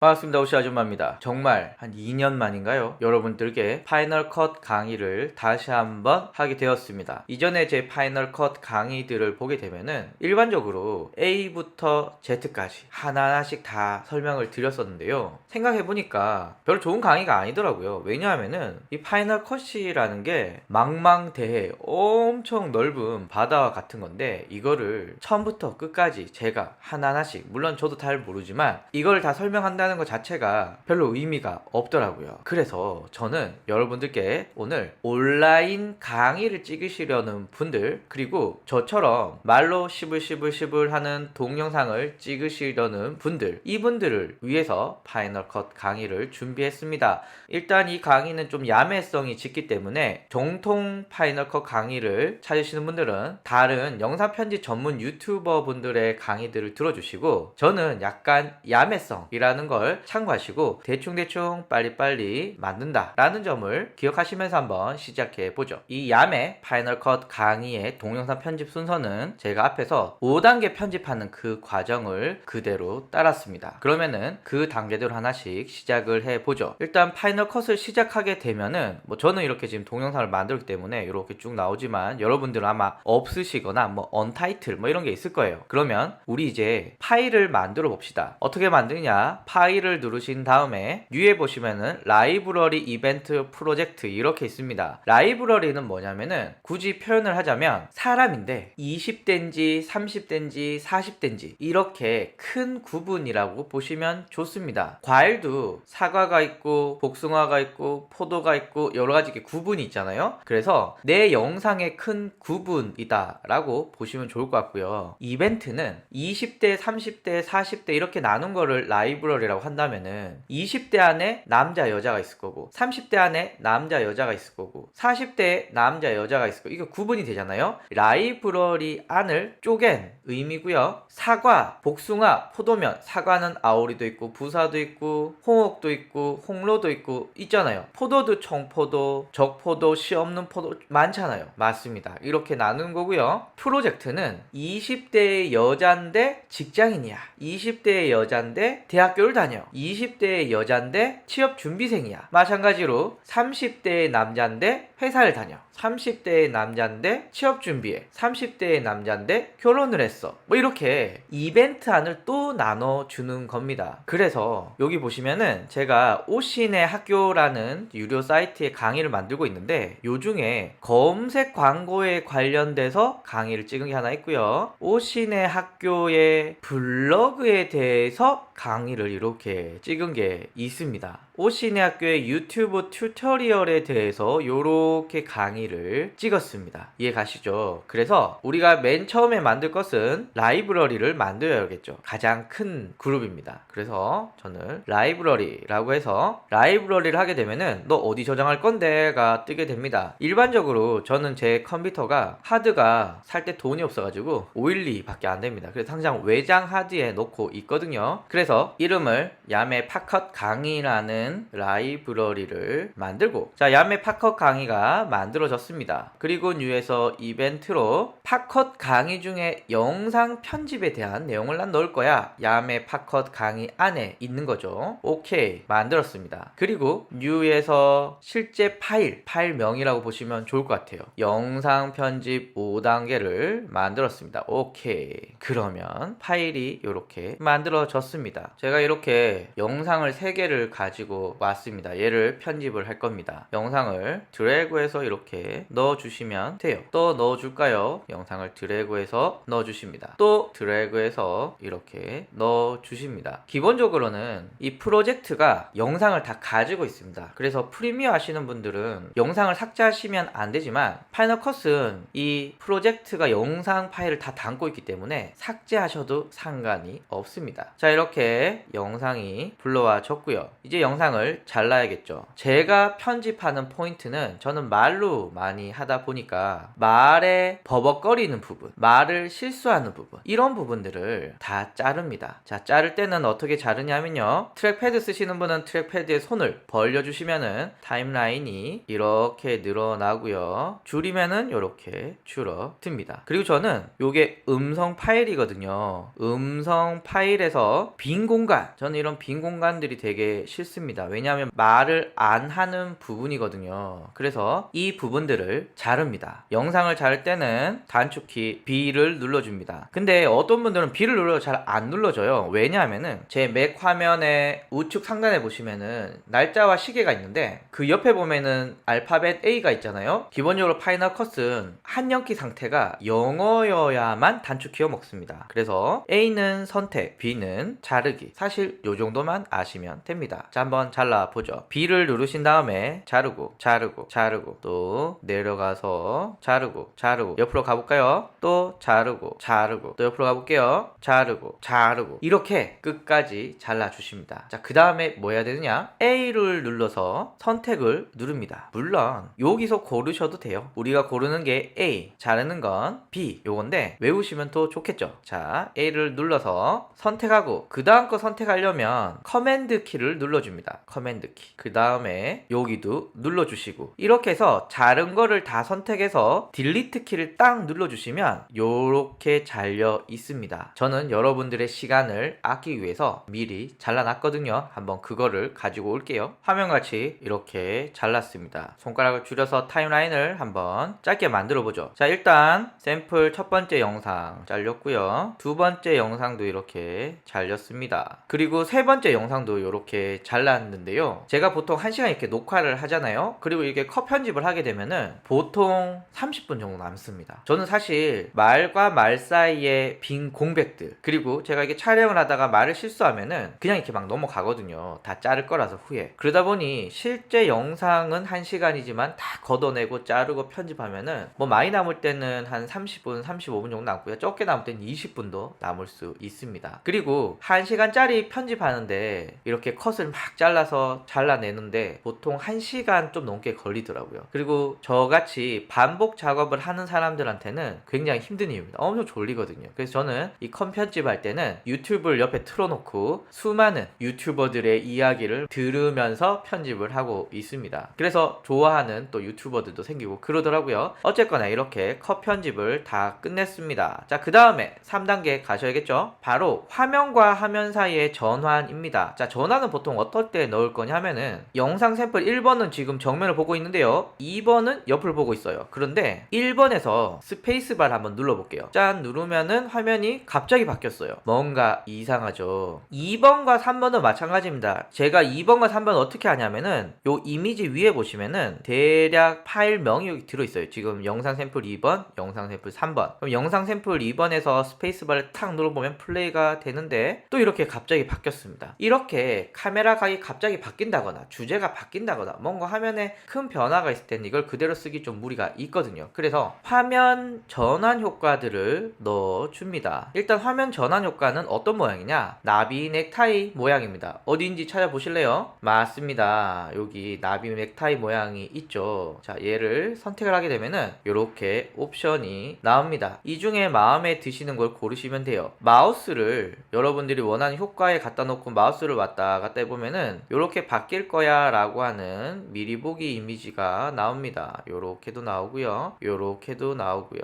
반갑습니다. 오시 아줌마입니다. 정말 한 2년 만인가요? 여러분들께 파이널 컷 강의를 다시 한번 하게 되었습니다. 이전에 제 파이널 컷 강의들을 보게 되면은 일반적으로 A부터 Z까지 하나하나씩 다 설명을 드렸었는데요. 생각해보니까 별로 좋은 강의가 아니더라고요. 왜냐하면은 이 파이널 컷이라는 게 망망대해 엄청 넓은 바다와 같은 건데, 이거를 처음부터 끝까지 제가 하나하나씩, 물론 저도 잘 모르지만 이걸 다 설명한다는 것 자체가 별로 의미가 없더라고요. 그래서 저는 여러분들께 오늘 온라인 강의를 찍으시려는 분들, 그리고 저처럼 말로 시불시불시불 하는 동영상을 찍으시려는 분들, 이분들을 위해서 파이널 컷 강의를 준비했습니다. 일단 이 강의는 좀 야매성이 짙기 때문에 정통 파이널 컷 강의를 찾으시는 분들은 다른 영상 편집 전문 유튜버 분들의 강의들을 들어주시고, 저는 약간 야매성이라는 걸 참고하시고 대충대충 빨리빨리 만든다 라는 점을 기억하시면서 한번 시작해 보죠. 이 야매 파이널 컷 강의의 동영상 편집 순서는 제가 앞에서 5단계 편집하는 그 과정을 그대로 따랐습니다. 그러면은 그 단계대로 하나씩 시작을 해 보죠. 일단 파이널 컷을 시작하게 되면은 저는 이렇게 지금 동영상을 만들기 때문에 이렇게 쭉 나오지만, 여러분들은 아마 없으시거나 언타이틀 이런 게 있을 거예요. 그러면 우리 이제 파일을 만들어 봅시다. 어떻게 만드냐? 파일을 누르신 다음에 위에 보시면은 라이브러리 이벤트 프로젝트 이렇게 있습니다. 라이브러리는 뭐냐면은 굳이 표현을 하자면 사람인데 20대인지 30대인지 40대인지 이렇게 큰 구분이라고 보시면 좋습니다. 과일도 사과가 있고 복숭아가 있고 포도가 있고 여러 가지 구분이 있잖아요. 그래서 내 영상의 큰 구분이다 라고 보시면 좋을 것 같고요. 이벤트는 20대 30대 40대 이렇게 나눈 거를 라이브러리라고 한다면은 20대 안에 남자 여자가 있을 거고, 30대 안에 남자 여자가 있을 거고, 40대 남자 여자가 있을 거고, 이거 구분이 되잖아요. 라이브러리 안을 쪼갠 의미고요. 사과, 복숭아, 포도면, 사과는 아오리도 있고 부사도 있고 홍옥도 있고 홍로도 있고 있잖아요. 포도도 청포도, 적포도, 씨 없는 포도 많잖아요. 맞습니다. 이렇게 나누는 거고요. 프로젝트는 20대의 여잔데 직장인이야, 20대의 여잔데 대학교를 다녀, 20대의 여잔데 취업준비생이야. 마찬가지로 30대의 남잔데 회사를 다녀, 30대의 남잔데 취업준비해, 30대의 남잔데 결혼을 했어, 이렇게 이벤트 안을 또 나눠주는 겁니다. 그래서 여기 보시면은 제가 오신의 학교라는 유료 사이트에 강의를 만들고 있는데, 요 중에 검색 광고에 관련돼서 강의를 찍은 게 하나 있고요. 오신의 학교의 블로그에 대해서 강의를 이렇게 찍은 게 있습니다. 오신의 학교의 유튜브 튜토리얼에 대해서 이렇게 강의를 찍었습니다. 이해 가시죠? 그래서 우리가 맨 처음에 만들 것은 라이브러리를 만들어야겠죠. 가장 큰 그룹입니다. 그래서 저는 라이브러리라고 해서 라이브러리를 하게 되면은 너 어디 저장할 건데가 뜨게 됩니다. 일반적으로 저는 제 컴퓨터가 하드가 살 때 돈이 없어가지고 512 밖에 안 됩니다. 그래서 항상 외장 하드에 놓고 있거든요. 그래서 이름을 야매 팝컷 강의라는 라이브러리를 만들고, 자, 야매 팝컷 강의가 만들어졌습니다. 그리고 뉴에서 이벤트로 팝컷 강의 중에 영상 편집에 대한 내용을 난 넣을 거야. 야매 팝컷 강의 안에 있는 거죠. 오케이, 만들었습니다. 그리고 뉴에서 실제 파일명이라고 보시면 좋을 것 같아요. 영상 편집 5단계를 만들었습니다. 오케이, 그러면 파일이 이렇게 만들어졌습니다. 제가 이렇게 영상을 3개를 가지고 왔습니다. 얘를 편집을 할 겁니다. 영상을 드래그해서 이렇게 넣어주시면 돼요. 또 넣어줄까요? 영상을 드래그해서 넣어주십니다. 또 드래그해서 이렇게 넣어주십니다. 기본적으로는 이 프로젝트가 영상을 다 가지고 있습니다. 그래서 프리미어 하시는 분들은 영상을 삭제하시면 안 되지만, 파이널 컷은 이 프로젝트가 영상 파일을 다 담고 있기 때문에 삭제하셔도 상관이 없습니다. 자, 이렇게 영상이 불러와졌고요. 이제 영상을 잘라야겠죠. 제가 편집하는 포인트는 저는 말로 위주로 많이 하다 보니까 말에 버벅거리는 부분, 말을 실수하는 부분, 이런 부분들을 다 자릅니다. 자, 자를 때는 어떻게 자르냐면요, 트랙패드 쓰시는 분은 트랙패드에 손을 벌려주시면은 타임라인이 이렇게 늘어나고요, 줄이면은 이렇게 줄어듭니다. 그리고 저는 요게 음성 파일이거든요. 음성 파일에서 빈 공간, 저는 이런 빈 공간들이 되게 싫습니다. 왜냐하면 말을 안 하는 부분이거든요. 그래서 이 부분들을 자릅니다. 영상을 자를 때는 단축키 B를 눌러줍니다. 근데 어떤 분들은 B를 눌러도 잘 안 눌러져요. 왜냐하면은 제 맥 화면의 우측 상단에 보시면은 날짜와 시계가 있는데 그 옆에 보면은 알파벳 A가 있잖아요. 기본적으로 파이널 컷은 한영키 상태가 영어여야만 단축키어 먹습니다. 그래서 A는 선택, B는 자르기. 사실 요 정도만 아시면 됩니다. 자, 한번 잘라보죠. B를 누르신 다음에 자르고 자르고 자르고, 또 내려가서 자르고 자르고, 옆으로 가볼까요? 또 자르고 자르고, 또 옆으로 가볼게요. 자르고 자르고, 이렇게 끝까지 잘라주십니다. 자, 그 다음에 뭐 해야 되느냐? A를 눌러서 선택을 누릅니다. 물론 여기서 고르셔도 돼요. 우리가 고르는 게 A, 자르는 건 B, 요건데 외우시면 더 좋겠죠. 자, A를 눌러서 선택하고, 그 다음 거 선택하려면 커맨드 키를 눌러줍니다. 커맨드 키. 그 다음에 여기도 눌러주시고, 이렇게 해서 자른 거를 다 선택해서 딜리트 키를 딱 눌러주시면 요렇게 잘려 있습니다. 저는 여러분들의 시간을 아끼기 위해서 미리 잘라놨거든요. 한번 그거를 가지고 올게요. 화면같이 이렇게 잘랐습니다. 손가락을 줄여서 타임라인을 한번 짧게 만들어 보죠. 자, 일단 샘플 첫 번째 영상 잘렸고요, 두 번째 영상도 이렇게 잘렸습니다. 그리고 세 번째 영상도 이렇게 잘랐는데요, 제가 보통 1시간 이렇게 녹화를 하잖아요. 그리고 이렇게 컷 편집을 하게 되면은 보통 30분 정도 남습니다. 저는 사실 말과 말 사이에 빈 공백들, 그리고 제가 이게 촬영을 하다가 말을 실수하면은 그냥 이렇게 막 넘어가거든요. 다 자를 거라서 후에. 그러다 보니 실제 영상은 1시간이지만 다 걷어내고 자르고 편집하면은 뭐 많이 남을 때는 한 30분, 35분 정도 남고요. 적게 남을 때는 20분도 남을 수 있습니다. 그리고 1시간짜리 편집하는데 이렇게 컷을 막 잘라서 잘라내는데 보통 1시간 좀 넘게 걸리더라고요. 그리고 저같이 반복 작업을 하는 사람들한테는 굉장히 힘든 이유입니다. 엄청 졸리거든요. 그래서 저는 이 컷 편집할 때는 유튜브를 옆에 틀어놓고 수많은 유튜버들의 이야기를 들으면서 편집을 하고 있습니다. 그래서 좋아하는 또 유튜버들도 생기고 그러더라고요. 어쨌거나 이렇게 컷 편집을 다 끝냈습니다. 자, 그 다음에 3단계 가셔야겠죠? 바로 화면과 화면 사이의 전환입니다. 자, 전환은 보통 어떨 때 넣을 거냐 하면은 영상 샘플 1번은 지금 정면을 보고 있는데요, 2번은 옆을 보고 있어요. 그런데 1번에서 스페이스바를 한번 눌러볼게요. 짠 누르면은 화면이 갑자기 바뀌었어요. 뭔가 이상하죠. 2번과 3번은 마찬가지입니다. 제가 2번과 3번 어떻게 하냐면은 요 이미지 위에 보시면은 대략 파일명이 여기 들어있어요. 지금 영상 샘플 2번, 영상 샘플 3번. 그럼 영상 샘플 2번에서 스페이스바를 탁 눌러보면 플레이가 되는데 또 이렇게 갑자기 바뀌었습니다. 이렇게 카메라 각이 갑자기 바뀐다거나 주제가 바뀐다거나 뭔가 화면에 큰 변화가 있을 때는 이걸 그대로 쓰기 좀 무리가 있거든요. 그래서 화면 전환 효과들을 넣어줍니다. 일단 화면 전환 효과는 어떤 모양이냐, 나비 넥타이 모양입니다. 어디인지 찾아보실래요? 맞습니다. 여기 나비 넥타이 모양이 있죠. 자, 얘를 선택을 하게 되면은 이렇게 옵션이 나옵니다. 이 중에 마음에 드시는 걸 고르시면 돼요. 마우스를 여러분들이 원하는 효과에 갖다 놓고 마우스를 왔다 갔다 해보면은 이렇게 바뀔 거야 라고 하는 미리 보기 이미지가 나옵니다. 요렇게도 나오고요, 요렇게도 나오고요.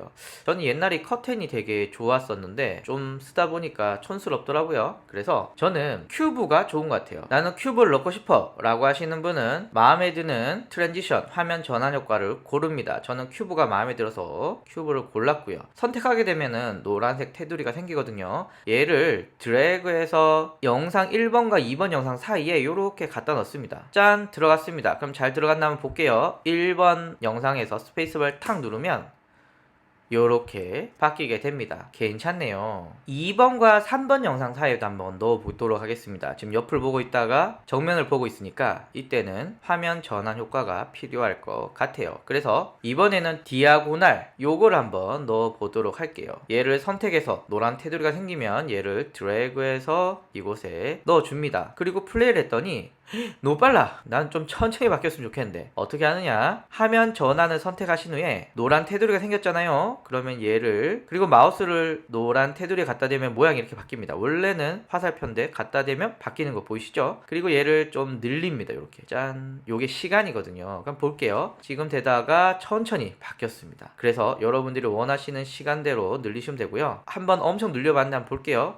저는 옛날에 커튼이 되게 좋았었는데 좀 쓰다 보니까 촌스럽더라고요. 그래서 저는 큐브가 좋은 것 같아요. 나는 큐브를 넣고 싶어 라고 하시는 분은 마음에 드는 트랜지션, 화면 전환 효과를 고릅니다. 저는 큐브가 마음에 들어서 큐브를 골랐고요. 선택하게 되면은 노란색 테두리가 생기거든요. 얘를 드래그해서 영상 1번과 2번 영상 사이에 이렇게 갖다 넣습니다. 짠, 들어갔습니다. 그럼 잘 들어갔나 한번 볼게요. 1번 영상에서 스페이스바를 탁 누르면 요렇게 바뀌게 됩니다. 괜찮네요. 2번과 3번 영상 사이에도 한번 넣어 보도록 하겠습니다. 지금 옆을 보고 있다가 정면을 보고 있으니까 이때는 화면 전환 효과가 필요할 것 같아요. 그래서 이번에는 디아고날 요걸 한번 넣어 보도록 할게요. 얘를 선택해서 노란 테두리가 생기면 얘를 드래그해서 이곳에 넣어 줍니다. 그리고 플레이를 했더니 너무 빨라. 난 좀 천천히 바뀌었으면 좋겠는데. 어떻게 하느냐? 화면 전환을 선택하신 후에 노란 테두리가 생겼잖아요. 그러면 얘를, 그리고 마우스를 노란 테두리에 갖다 대면 모양이 이렇게 바뀝니다. 원래는 화살표인데 갖다 대면 바뀌는 거 보이시죠? 그리고 얘를 좀 늘립니다. 이렇게. 짠. 요게 시간이거든요. 그럼 볼게요. 지금 되다가 천천히 바뀌었습니다. 그래서 여러분들이 원하시는 시간대로 늘리시면 되고요. 한번 엄청 늘려봤는데 한번 볼게요.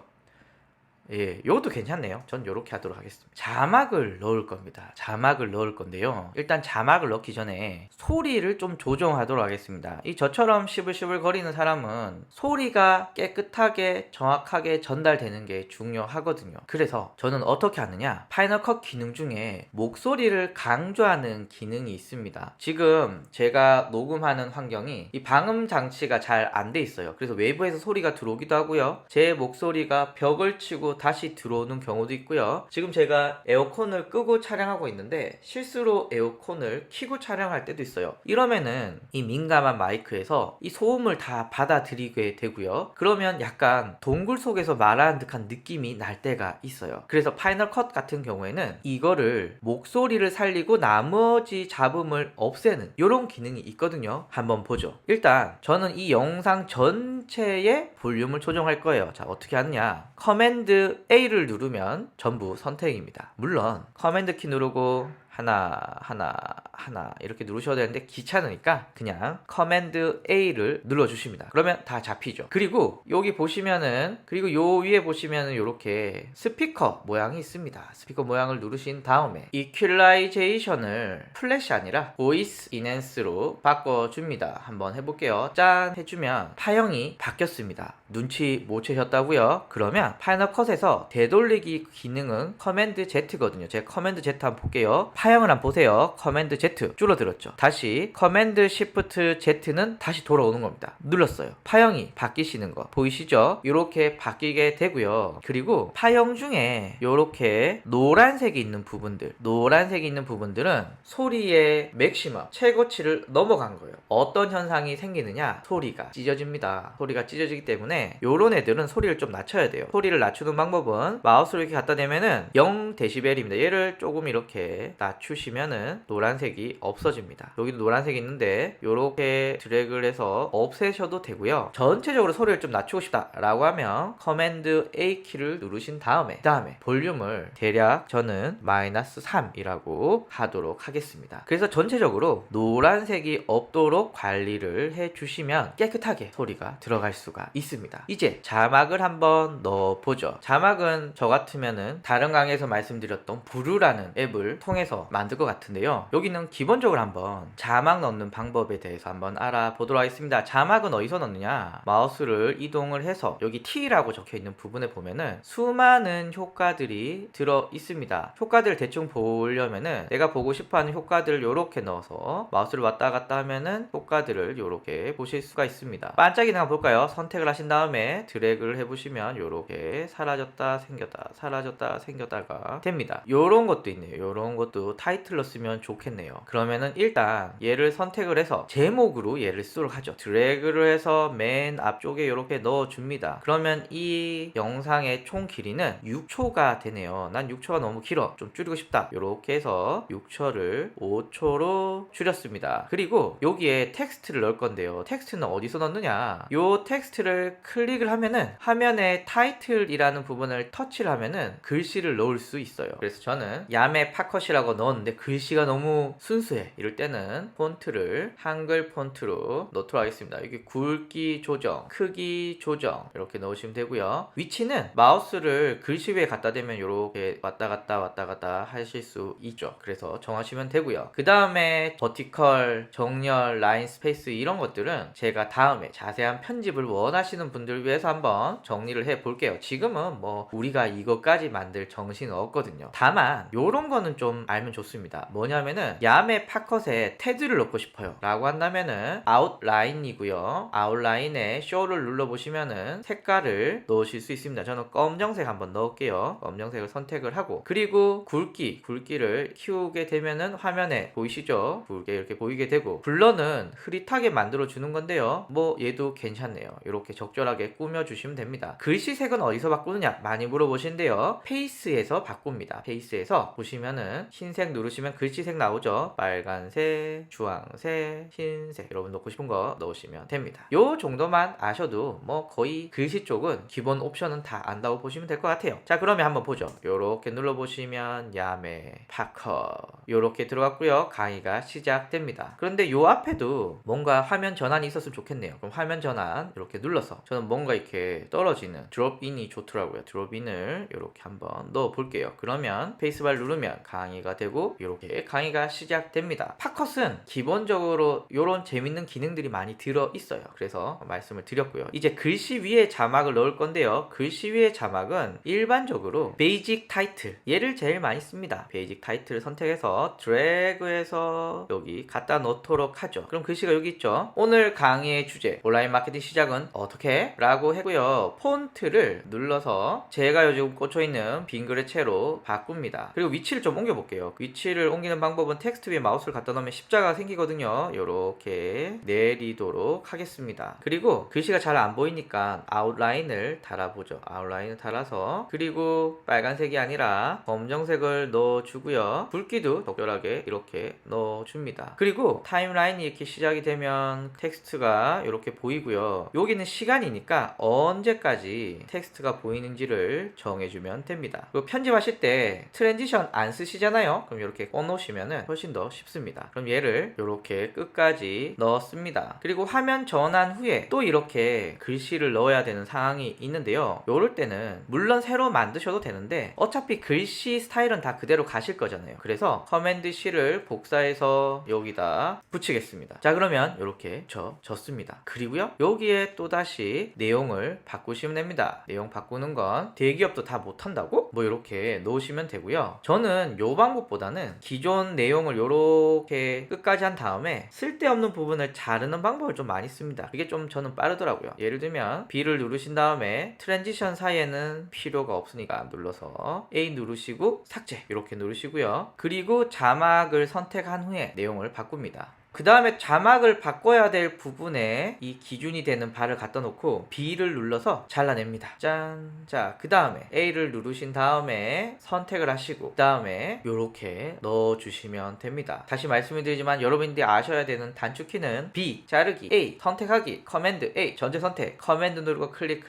예, 이것도 괜찮네요. 전 이렇게 하도록 하겠습니다. 자막을 넣을 겁니다. 자막을 넣을 건데요. 일단 자막을 넣기 전에 소리를 좀 조정하도록 하겠습니다. 이 저처럼 시불시불 거리는 사람은 소리가 깨끗하게 정확하게 전달되는 게 중요하거든요. 그래서 저는 어떻게 하느냐, 파이널 컷 기능 중에 목소리를 강조하는 기능이 있습니다. 지금 제가 녹음하는 환경이 이 방음 장치가 잘 안 돼 있어요. 그래서 외부에서 소리가 들어오기도 하고요. 제 목소리가 벽을 치고 다시 들어오는 경우도 있고요. 지금 제가 에어컨을 끄고 촬영하고 있는데 실수로 에어컨을 켜고 촬영할 때도 있어요. 이러면은 이 민감한 마이크에서 이 소음을 다 받아들이게 되고요. 그러면 약간 동굴 속에서 말하는 듯한 느낌이 날 때가 있어요. 그래서 파이널 컷 같은 경우에는 이거를 목소리를 살리고 나머지 잡음을 없애는 이런 기능이 있거든요. 한번 보죠. 일단 저는 이 영상 전체의 볼륨을 조정할 거예요. 자, 어떻게 하느냐, 커맨드 A를 누르면 전부 선택입니다. 물론 커맨드 키 누르고 하나 이렇게 누르셔도 되는데 귀찮으니까 그냥 커맨드 A를 눌러주십니다. 그러면 다 잡히죠. 그리고 여기 보시면은, 그리고 요 위에 보시면은 이렇게 스피커 모양이 있습니다. 스피커 모양을 누르신 다음에 이퀄라이제이션을 플래시 아니라 보이스 인핸스로 바꿔줍니다. 한번 해볼게요. 짠 해주면 파형이 바뀌었습니다. 눈치 못 채셨다고요? 그러면 파이널 컷에서 되돌리기 기능은 커맨드 Z거든요. 제가 커맨드 Z 한번 볼게요. 파형을 한번 보세요. 커맨드 Z 줄어들었죠. 다시 커맨드 Shift Z는 다시 돌아오는 겁니다. 눌렀어요. 파형이 바뀌시는 거 보이시죠? 이렇게 바뀌게 되고요. 그리고 파형 중에 이렇게 노란색이 있는 부분들은 소리의 맥시멈 최고치를 넘어간 거예요. 어떤 현상이 생기느냐, 소리가 찢어집니다. 소리가 찢어지기 때문에 요런 애들은 소리를 좀 낮춰야 돼요. 소리를 낮추는 방법은 마우스를 이렇게 갖다 대면은 0dB입니다. 얘를 조금 이렇게 낮추시면은 노란색이 없어집니다. 여기도 노란색이 있는데 요렇게 드래그를 해서 없애셔도 되고요. 전체적으로 소리를 좀 낮추고 싶다 라고 하면 커맨드 A 키를 누르신 다음에 볼륨을 대략 저는 -3이라고 하도록 하겠습니다. 그래서 전체적으로 노란색이 없도록 관리를 해주시면 깨끗하게 소리가 들어갈 수가 있습니다. 이제 자막을 한번 넣어보죠. 자막은 저 같으면은 다른 강의에서 말씀드렸던 브루라는 앱을 통해서 만들 것 같은데요. 여기는 기본적으로 한번 자막 넣는 방법에 대해서 한번 알아보도록 하겠습니다. 자막은 어디서 넣느냐, 마우스를 이동을 해서 여기 T라고 적혀있는 부분에 보면은 수많은 효과들이 들어 있습니다. 효과들을 대충 보려면은 내가 보고 싶어하는 효과들을 이렇게 넣어서 마우스를 왔다 갔다 하면은 효과들을 이렇게 보실 수가 있습니다. 반짝이는 한번 볼까요? 선택을 하신 다음에 드래그를 해보시면 이렇게 사라졌다 생겼다 사라졌다 생겼다가 됩니다. 요런 것도 있네요. 요런 것도 타이틀로 쓰면 좋겠네요. 그러면은 일단 얘를 선택을 해서 제목으로 얘를 쓰도록 하죠. 드래그를 해서 맨 앞쪽에 이렇게 넣어줍니다. 그러면 이 영상의 총 길이는 6초가 되네요. 난 6초가 너무 길어, 좀 줄이고 싶다. 이렇게 해서 6초를 5초로 줄였습니다. 그리고 여기에 텍스트를 넣을 건데요. 텍스트는 어디서 넣느냐, 요 텍스트를 클릭을 하면은 화면에 타이틀이라는 부분을 터치를 하면은 글씨를 넣을 수 있어요. 그래서 저는 야매 팝컷이라고 넣었는데 글씨가 너무 순수해. 이럴 때는 폰트를 한글 폰트로 넣도록 하겠습니다. 여기 굵기 조정, 크기 조정 이렇게 넣으시면 되고요. 위치는 마우스를 글씨 위에 갖다 대면 이렇게 왔다 갔다 하실 수 있죠. 그래서 정하시면 되고요. 그 다음에 버티컬, 정렬, 라인 스페이스 이런 것들은 제가 다음에 자세한 편집을 원하시는 분들 위해서 한번 정리를 해 볼게요. 지금은 뭐 우리가 이것까지 만들 정신은 없거든요. 다만 요런 거는 좀 알면 알면 좋습니다. 뭐냐면은 야매 팝컷에 테두를 넣고 싶어요 라고 한다면은 아웃라인이고요. 아웃라인에 쇼를 눌러보시면은 색깔을 넣으실 수 있습니다. 저는 검정색 한번 넣을게요. 검정색을 선택을 하고, 그리고 굵기를 키우게 되면은 화면에 보이시죠? 굵게 이렇게 보이게 되고, 블러는 흐릿하게 만들어 주는 건데요. 뭐 얘도 괜찮네요. 이렇게 적절하게 꾸며주시면 됩니다. 글씨색은 어디서 바꾸느냐 많이 물어보시는데요. 페이스에서 바꿉니다. 페이스에서 보시면은 흰색 누르시면 글씨색 나오죠. 빨간색, 주황색, 흰색, 여러분 넣고 싶은 거 넣으시면 됩니다. 요 정도만 아셔도 뭐 거의 글씨 쪽은 기본 옵션은 다 안다고 보시면 될 것 같아요. 자, 그러면 한번 보죠. 요렇게 눌러보시면 야매 팝컷 요렇게 들어갔고요. 강의가 시작됩니다. 그런데 요 앞에도 뭔가 화면 전환이 있었으면 좋겠네요. 그럼 화면 전환 이렇게 눌러서 저는 뭔가 이렇게 떨어지는 드롭인이 좋더라고요. 드롭인을 이렇게 한번 넣어 볼게요. 그러면 페이스바를 누르면 강의가 되고 이렇게 강의가 시작됩니다. 팝컷은 기본적으로 이런 재밌는 기능들이 많이 들어 있어요. 그래서 말씀을 드렸고요. 이제 글씨 위에 자막을 넣을 건데요. 글씨 위에 자막은 일반적으로 베이직 타이틀, 얘를 제일 많이 씁니다. 베이직 타이틀을 선택해서 드래그해서 여기 갖다 놓도록 하죠. 그럼 글씨가 여기 있죠. 오늘 강의의 주제, 온라인 마케팅 시작은 어떻게? 라고 했고요. 폰트를 눌러서 제가 요즘 꽂혀있는 빙그레체로 바꿉니다. 그리고 위치를 좀 옮겨볼게요. 위치를 옮기는 방법은 텍스트 위에 마우스를 갖다 놓으면 십자가가 생기거든요. 이렇게 내리도록 하겠습니다. 그리고 글씨가 잘 안 보이니까 아웃라인을 달아보죠. 아웃라인을 달아서, 그리고 빨간색이 아니라 검정색을 넣어주고요. 굵기도 적절하게 이렇게 넣어줍니다. 그리고 타임라인이 이렇게 시작이 되면 텍스트가 이렇게 보이고요. 여기는 시간이니까 언제까지 텍스트가 보이는지를 정해주면 됩니다. 그리고 편집하실 때 트랜지션 안 쓰시잖아요. 그럼 이렇게 꺼놓으시면 훨씬 더 쉽습니다. 그럼 얘를 이렇게 끝까지 넣었습니다. 그리고 화면 전환 후에 또 이렇게 글씨를 넣어야 되는 상황이 있는데요. 이럴 때는 물론 새로 만드셔도 되는데 어차피 글씨 스타일은 다 그대로 가실 거잖아요. 그래서 커맨드 C를 복사해서 여기다 붙이겠습니다. 자, 그러면 이렇게 졌습니다. 그리고요, 여기에 또다시 내용을 바꾸시면 됩니다. 내용 바꾸는 건 대기업도 다 못한다고? 뭐 이렇게 넣으시면 되고요. 저는 요 방법보다는 기존 내용을 이렇게 끝까지 한 다음에 쓸데없는 부분을 자르는 방법을 좀 많이 씁니다. 그게 좀 저는 빠르더라고요. 예를 들면 B를 누르신 다음에 트랜지션 사이에는 필요가 없으니까 눌러서 A 누르시고 삭제 이렇게 누르시고요. 그리고 자막을 선택한 후에 내용을 바꿉니다. 그 다음에 자막을 바꿔야 될 부분에 이 기준이 되는 바를 갖다 놓고 B를 눌러서 잘라냅니다. 짠. 자, 그 다음에 A를 누르신 다음에 선택을 하시고, 그 다음에 이렇게 넣어주시면 됩니다. 다시 말씀을 드리지만 여러분들이 아셔야 되는 단축키는 B, 자르기, A, 선택하기, 커맨드 A, 전체 선택, 커맨드 누르고 클릭,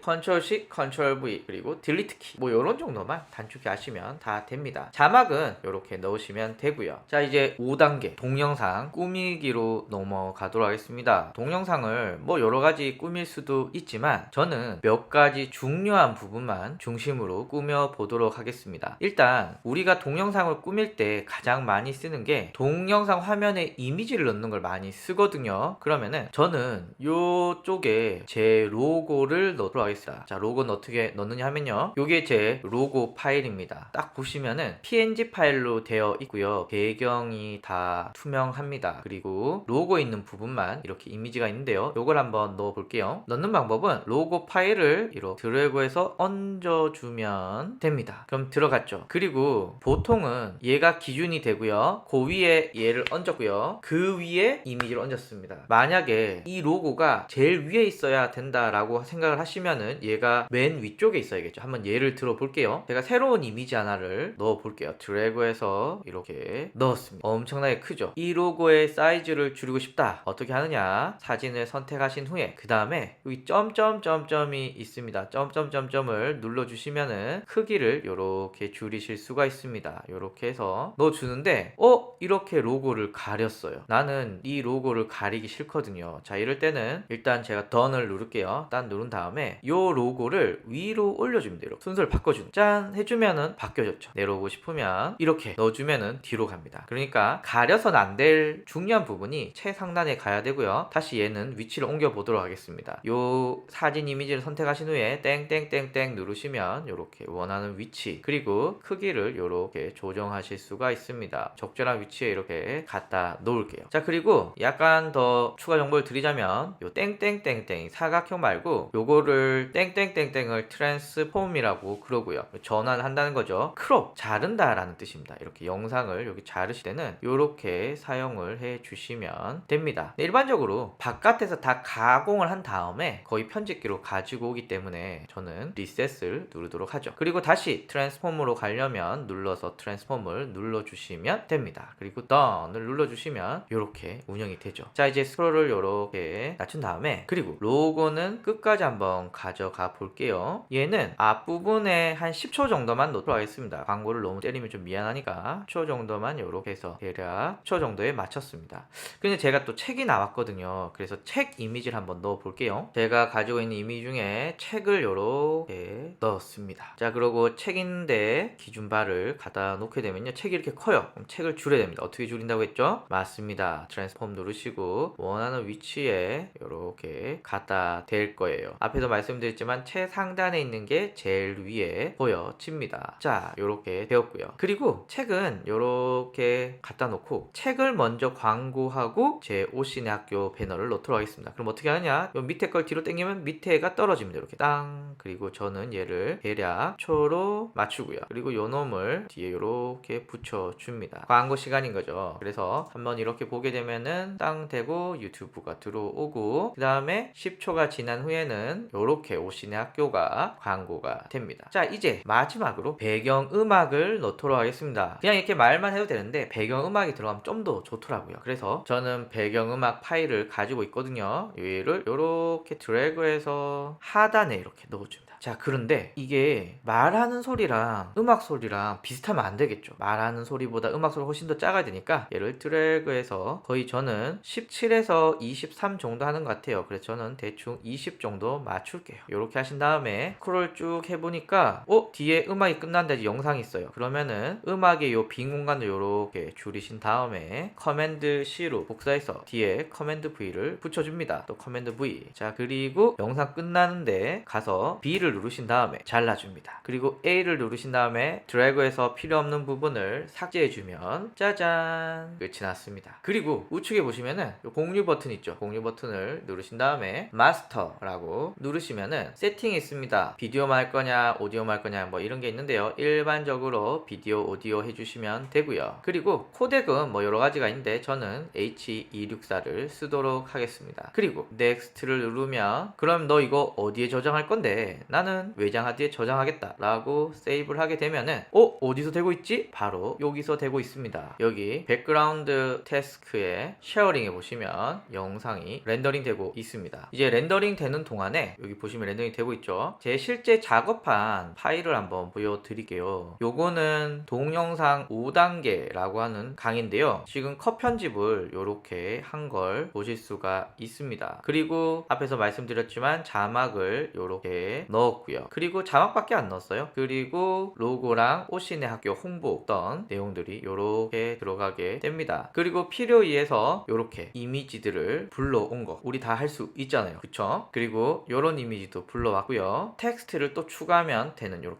컨트롤 C, 컨트롤 V, 그리고 딜리트 키, 뭐 이런 정도만 단축키 하시면 다 됩니다. 자막은 이렇게 넣으시면 되고요. 자, 이제 5단계 동영상 꾸미기로 넘어가도록 하겠습니다. 동영상을 뭐 여러가지 꾸밀 수도 있지만 저는 몇 가지 중요한 부분만 중심으로 꾸며 보도록 하겠습니다. 일단 우리가 동영상을 꾸밀 때 가장 많이 쓰는 게 동영상 화면에 이미지를 넣는 걸 많이 쓰거든요. 그러면은 저는 요쪽에 제 로고를 넣도록 하겠습니다. 자, 로고는 어떻게 넣느냐 하면요, 요게 제 로고 파일입니다. 딱 보시면은 PNG 파일로 되어 있고요. 배경이 다 투명합니다. 그리고 로고 있는 부분만 이렇게 이미지가 있는데요. 요걸 한번 넣어 볼게요. 넣는 방법은 로고 파일을 이렇게 드래그해서 얹어주면 됩니다. 그럼 들어갔죠. 그리고 보통은 얘가 기준이 되고요. 그 위에 얘를 얹었고요. 그 위에 이미지를 얹었습니다. 만약에 이 로고가 제일 위에 있어야 된다라고 생각을 하시면은 얘가 맨 위쪽에 있어야겠죠. 한번 예를 들어 볼게요. 제가 새로운 이미지 하나를 넣어 볼게요. 드래그해서 이렇게 넣었습니다. 엄청나게 크죠. 이 로고의 사이즈를 줄이고 싶다. 어떻게 하느냐, 사진을 선택하신 후에 그 다음에 여기 점점점점이 있습니다. 점점점점을 눌러주시면은 크기를 이렇게 줄이실 수가 있습니다. 이렇게 해서 넣어주는데 이렇게 로고를 가렸어요. 나는 이 로고를 가리기 싫거든요. 자, 이럴 때는 일단 제가 done을 누를게요. 딱 누른 다음에 이 로고를 위로 올려주면 돼요. 순서를 바꿔주는, 짠 해주면은 바뀌어졌죠. 내려오고 싶으면 이렇게 넣어주면은 뒤로 갑니다. 그러니까 가려서는 안 될 중요한 부분이 최상단에 가야 되고요. 다시 얘는 위치를 옮겨 보도록 하겠습니다. 요 사진 이미지를 선택하신 후에 땡땡땡땡 누르시면 이렇게 원하는 위치, 그리고 크기를 이렇게 조정하실 수가 있습니다. 적절한 위치에 이렇게 갖다 놓을게요. 자, 그리고 약간 더 추가 정보를 드리자면 요 땡땡땡땡 사각형 말고 요거를 땡땡땡땡을 트랜스폼이라고 그러고요. 전환한다는 거죠. 크롭, 자른다 라는 뜻입니다. 이렇게 영상을 여기 자르실 때는 이렇게 사용을 해 주시면 됩니다. 일반적으로 바깥에서 다 가공을 한 다음에 거의 편집기로 가지고 오기 때문에 저는 리셋을 누르도록 하죠. 그리고 다시 트랜스폼으로 가려면 눌러서 트랜스폼을 눌러주시면 됩니다. 그리고 done을 눌러주시면 이렇게 운영이 되죠. 자, 이제 스크롤을 이렇게 낮춘 다음에, 그리고 로고는 끝까지 한번 가져가 볼게요. 얘는 앞부분에 한 10초 정도만 놓도록 하겠습니다. 광고를 너무 때리면 좀 미안하니까 10초 정도만 이렇게 해서 대략 10초 정도에 맞췄습니다. 근데 제가 또 책이 나왔거든요. 그래서 책 이미지를 한번 넣어 볼게요. 제가 가지고 있는 이미지 중에 책을 이렇게 넣었습니다. 자, 그리고 책인데 기준바를 갖다 놓게 되면요, 책이 이렇게 커요. 그럼 책을 줄여야 됩니다. 어떻게 줄인다고 했죠? 맞습니다. 트랜스폼 누르시고 원하는 위치에 이렇게 갖다 댈 거예요. 앞에도 말씀드렸지만 최상단에 있는 게 제일 위에 보여집니다. 자, 이렇게 되었고요. 그리고 책은 이렇게 갖다 놓고 책을 먼저 광고하고 제 오신의 학교 배너를 넣도록 하겠습니다. 그럼 어떻게 하느냐, 요 밑에 걸 뒤로 당기면 밑에가 떨어집니다. 이렇게 땅. 그리고 저는 얘를 대략 초로 맞추고요. 그리고 요 놈을 뒤에 이렇게 붙여줍니다. 광고 시간인 거죠. 그래서 한번 이렇게 보게 되면은 땅 되고 유튜브가 들어오고, 그 다음에 10초가 지난 후에는 이렇게 오신의 학교가 광고가 됩니다. 자, 이제 마지막으로 배경음악을 넣도록 하겠습니다. 그냥 이렇게 말만 해도 되는데 배경음악이 들어가면 좀 더 좋더라고요. 그래서 저는 배경음악 파일을 가지고 있거든요. 얘를 이렇게 드래그해서 하단에 이렇게 넣어줍니다. 자, 그런데 이게 말하는 소리랑 음악 소리랑 비슷하면 안 되겠죠. 말하는 소리보다 음악 소리가 훨씬 더 작아야 되니까 얘를 드래그해서 거의 저는 17에서 23 정도 하는 것 같아요. 그래서 저는 대충 20 정도 맞출게요. 이렇게 하신 다음에 스크롤 쭉 해보니까 뒤에 음악이 끝난다 영상이 있어요. 그러면은 음악의 요 빈 공간을 이렇게 줄이신 다음에 커맨드 C로 복사해서 뒤에 커맨드 V를 붙여줍니다. 또 커맨드 V. 자, 그리고 영상 끝나는데 가서 B를 누르신 다음에 잘라줍니다. 그리고 A를 누르신 다음에 드래그해서 필요 없는 부분을 삭제해주면 짜잔, 끝이 났습니다. 그리고 우측에 보시면은 공유 버튼 있죠. 공유 버튼을 누르신 다음에 마스터라고 누르시면은 세팅이 있습니다. 비디오만 할 거냐 오디오만 할 거냐 뭐 이런 게 있는데요. 일반적으로 비디오 오디오 해주시면 되고요. 그리고 코덱은 뭐 여러 가지가 있는데 저는 H264를 쓰도록 하겠습니다. 그리고 넥스트를 누르면, 그럼 너 이거 어디에 저장할 건데? 나는 외장 하드에 저장하겠다 라고 세이브를 하게 되면은 어디서 되고 있지? 바로 여기서 되고 있습니다. 여기 백그라운드 태스크에 쉐어링에 보시면 영상이 렌더링 되고 있습니다. 이제 렌더링 되는 동안에 여기 보시면 렌더링 되고 있죠. 제 실제 작업한 파일을 한번 보여드릴게요. 요거는 동영상 5단계라고 하는 강의인데요. 지금 컷 편집을 이렇게 한 걸 보실 수가 있습니다. 그리고 앞에서 말씀드렸지만 자막을 이렇게 넣었고요. 그리고 자막밖에 안 넣었어요. 그리고 로고랑 오신의 학교 홍보했던 내용들이 이렇게 들어가게 됩니다. 그리고 필요에 의해서 이렇게 이미지들을 불러온 거 우리 다 할 수 있잖아요. 그쵸? 그리고 이런 이미지도 불러왔고요. 텍스트를 또 추가하면 되는 이렇게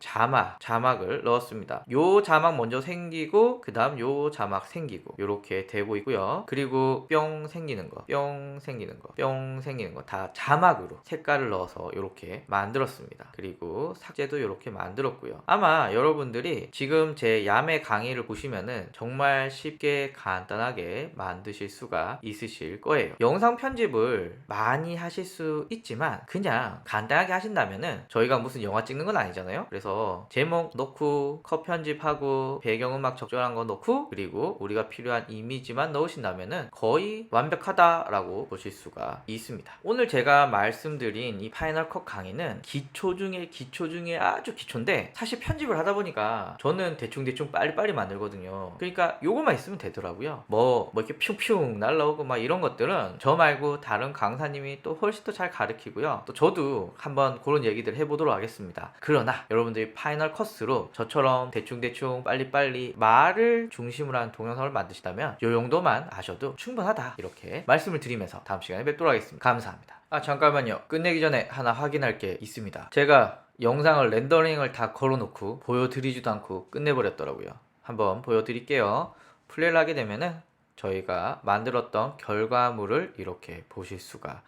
자막을 넣었습니다. 요 자막 먼저 생기고 그 다음 요 자막 생기고 이렇게 되고 있고요. 그리고 뿅 생기는 거, 뿅 생기는 거, 뿅 생기는 거 다 자막으로 색깔을 넣어서 이렇게 만들었습니다. 그리고 삭제도 이렇게 만들었고요. 아마 여러분들이 지금 제 야매 강의를 보시면은 정말 쉽게 간단하게 만드실 수가 있으실 거예요. 영상 편집을 많이 하실 수 있지만 그냥 간단하게 하신다면은 저희가 무슨 영화 찍는 건 아니잖아요. 그래서 제목 넣고 컷 편집하고 배경음악 적절한 거 넣고 그리고 우리가 필요한 이미지만 넣으신다면은 거의 완벽하다라고 보실 수가 있습니다. 오늘 제가 말씀드린 이 파이널 컷 강의는 기초 중에 아주 기초인데 사실 편집을 하다 보니까 저는 대충 빨리빨리 만들거든요. 그러니까 요 요거만 있으면 되더라고요. 뭐 이렇게 퓨퓨 날라오고 막 이런 것들은 저 말고 다른 강사님이 또 훨씬 더 잘 가르치고요. 또 저도 한번 그런 얘기들 해보도록 하겠습니다. 그러나 여러분들이 파이널 컷으로 저처럼 대충대충 빨리빨리 말을 중심으로 한 동영상을 만드시다면 요 정도만 아셔도 충분하다, 이렇게 말씀을 드리면서 다음 시간에 뵙도록 하겠습니다. 감사합니다. 잠깐만요. 끝내기 전에 하나 확인할 게 있습니다. 제가 영상을 렌더링을 다 걸어놓고 보여드리지도 않고 끝내버렸더라고요. 한번 보여드릴게요. 플레이를 하게 되면은 저희가 만들었던 결과물을 이렇게 보실 수가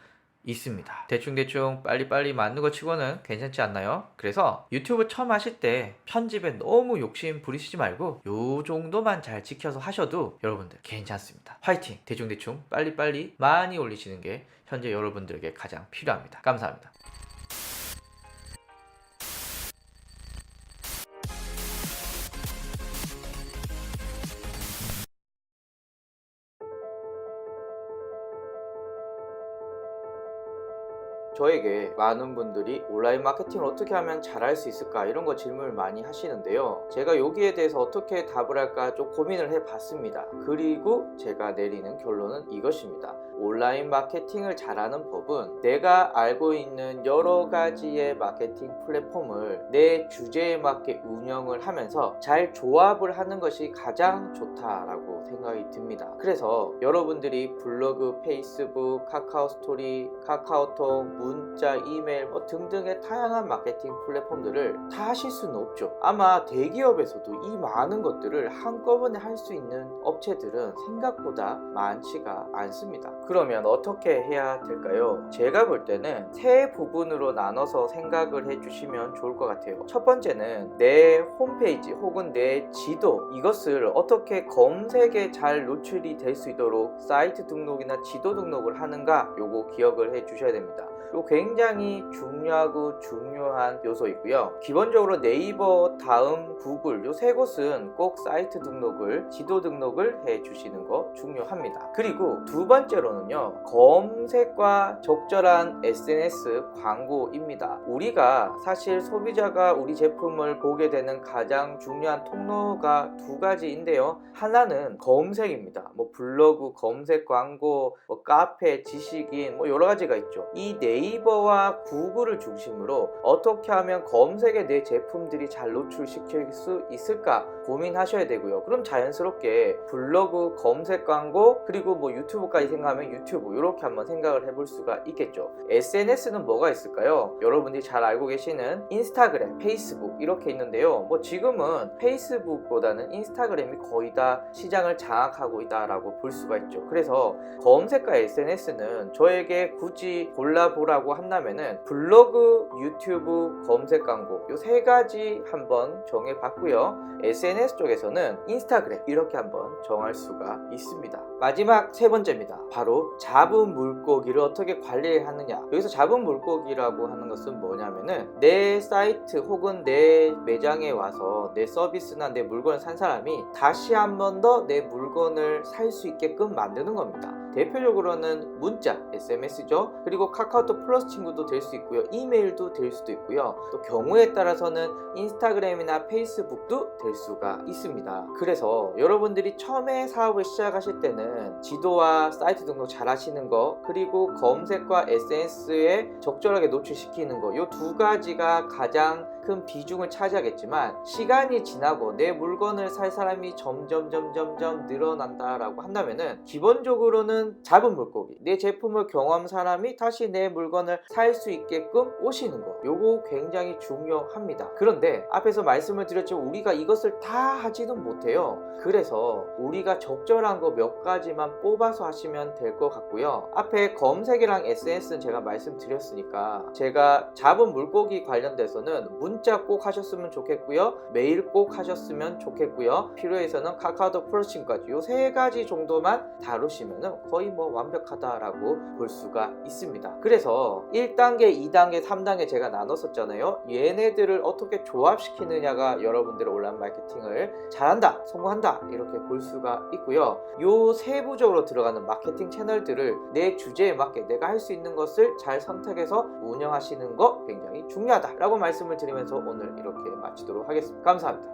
있습니다. 대충대충 빨리빨리 만든 거 치고는 괜찮지 않나요? 그래서 유튜브 처음 하실 때 편집에 너무 욕심 부리시지 말고 요 정도만 잘 지켜서 하셔도 여러분들 괜찮습니다. 화이팅! 대충대충 빨리빨리 많이 올리시는 게 현재 여러분들에게 가장 필요합니다. 감사합니다. 저에게 많은 분들이 온라인 마케팅을 어떻게 하면 잘할 수 있을까, 이런 거 질문을 많이 하시는데요. 제가 여기에 대해서 어떻게 답을 할까 좀 고민을 해봤습니다. 그리고 제가 내리는 결론은 이것입니다. 온라인 마케팅을 잘하는 법은 내가 알고 있는 여러 가지의 마케팅 플랫폼을 내 주제에 맞게 운영을 하면서 잘 조합을 하는 것이 가장 좋다라고 생각이 듭니다. 그래서 여러분들이 블로그, 페이스북, 카카오 스토리, 카카오톡, 문자, 이메일 등등의 다양한 마케팅 플랫폼들을 다 하실 수는 없죠. 아마 대기업에서도 이 많은 것들을 한꺼번에 할 수 있는 업체들은 생각보다 많지가 않습니다. 그러면 어떻게 해야 될까요? 제가 볼 때는 세 부분으로 나눠서 생각을 해주시면 좋을 것 같아요. 첫 번째는 내 홈페이지 혹은 내 지도, 이것을 어떻게 검색에 잘 노출이 될 수 있도록 사이트 등록이나 지도 등록을 하는가, 요거 기억을 해 주셔야 됩니다. 요 굉장히 중요하고 중요한 요소이고요. 기본적으로 네이버 다음 구글, 요 세 곳은 꼭 사이트 등록을, 지도 등록을 해 주시는 거 중요합니다. 그리고 두 번째로는요, 검색과 적절한 SNS 광고입니다. 우리가 사실 소비자가 우리 제품을 보게 되는 가장 중요한 통로가 두 가지인데요. 하나는 검색입니다. 블로그 검색 광고, 카페, 지식인, 여러 가지가 있죠. 이 네이버와 구글을 중심으로 어떻게 하면 검색에 내 제품들이 잘 노출시킬 수 있을까 고민하셔야 되고요. 그럼 자연스럽게 블로그, 검색 광고, 그리고 유튜브까지 생각하면 유튜브, 이렇게 한번 생각을 해볼 수가 있겠죠. SNS는 뭐가 있을까요? 여러분들이 잘 알고 계시는 인스타그램, 페이스북 이렇게 있는데요. 지금은 페이스북보다는 인스타그램이 거의 다 시장을 장악하고 있다라고 볼 수가 있죠. 그래서 검색과 SNS는 저에게 굳이 골라보라고 한다면은 블로그, 유튜브, 검색 광고, 요 세 가지 한번 정해봤고요. SNS 쪽에서는 인스타그램, 이렇게 한번 정할 수가 있습니다. 마지막 세 번째입니다. 바로 잡은 물고기를 어떻게 관리하느냐. 여기서 잡은 물고기라고 하는 것은 뭐냐면은 내 사이트 혹은 내 매장에 와서 내 서비스나 내 물건을 산 사람이 다시 한 번 더 내 물건을 살 수 있게끔 만드는 겁니다. 대표적으로는 문자, SMS죠. 그리고 카카오톡 플러스 친구도 될 수 있고요. 이메일도 될 수도 있고요. 또 경우에 따라서는 인스타그램이나 페이스북도 될 수가 있습니다. 그래서 여러분들이 처음에 사업을 시작하실 때는 지도와 사이트 등록 잘 하시는 거, 그리고 검색과 SNS에 적절하게 노출시키는 거, 이 두 가지가 가장 큰 비중을 차지하겠지만, 시간이 지나고 내 물건을 살 사람이 점점 늘어난다라고 한다면은 기본적으로는 잡은 물고기, 내 제품을 경험한 사람이 다시 내 물건을 살 수 있게끔 오시는 거, 요거 굉장히 중요합니다. 그런데 앞에서 말씀을 드렸지만 우리가 이것을 다 하지는 못해요. 그래서 우리가 적절한 거 몇 가지만 뽑아서 하시면 될 것 같고요. 앞에 검색이랑 SNS는 제가 말씀드렸으니까, 제가 잡은 물고기 관련돼서는 문자 꼭 하셨으면 좋겠고요. 메일 꼭 하셨으면 좋겠고요. 필요해서는 카카오톡 플러스 친구까지 요 세 가지 정도만 다루시면 거의 완벽하다라고 볼 수가 있습니다. 그래서 1단계, 2단계, 3단계 제가 나눴었잖아요. 얘네들을 어떻게 조합시키느냐가 여러분들의 온라인 마케팅을 잘한다, 성공한다, 이렇게 볼 수가 있고요. 요 세부적으로 들어가는 마케팅 채널들을 내 주제에 맞게 내가 할 수 있는 것을 잘 선택해서 운영하시는 거 굉장히 중요하다라고 말씀을 드리면서 오늘 이렇게 마치도록 하겠습니다. 감사합니다.